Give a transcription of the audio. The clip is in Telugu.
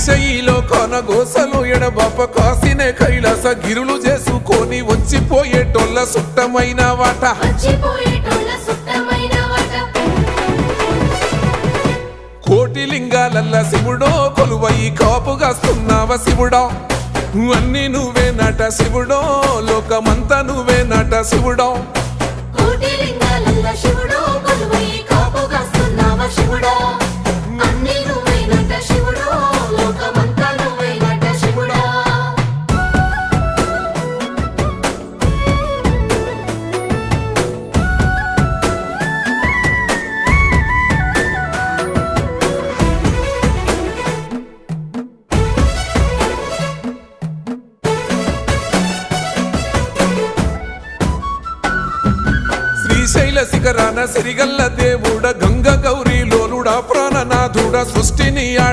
శ్రీశైలో కొనగోసలు ఎడబాప కాసినే కైలాస గిరులు చేసుకొని వచ్చిపోయేటోళ్ళ సుట్టమైన వాట కోటి లింగాలల్ల శివుడో కొలువై కాపుగాస్తున్నావ శివుడా అన్ని నువ్వే నట శివుడో లోకమంతా నువ్వే నట శివుడో శ్రీశైల శిఖరాన సిరిగల్ల దేవుడ గంగ గౌరీ లోలుడా ప్రాణనాథుడ సృష్టిని ఆడి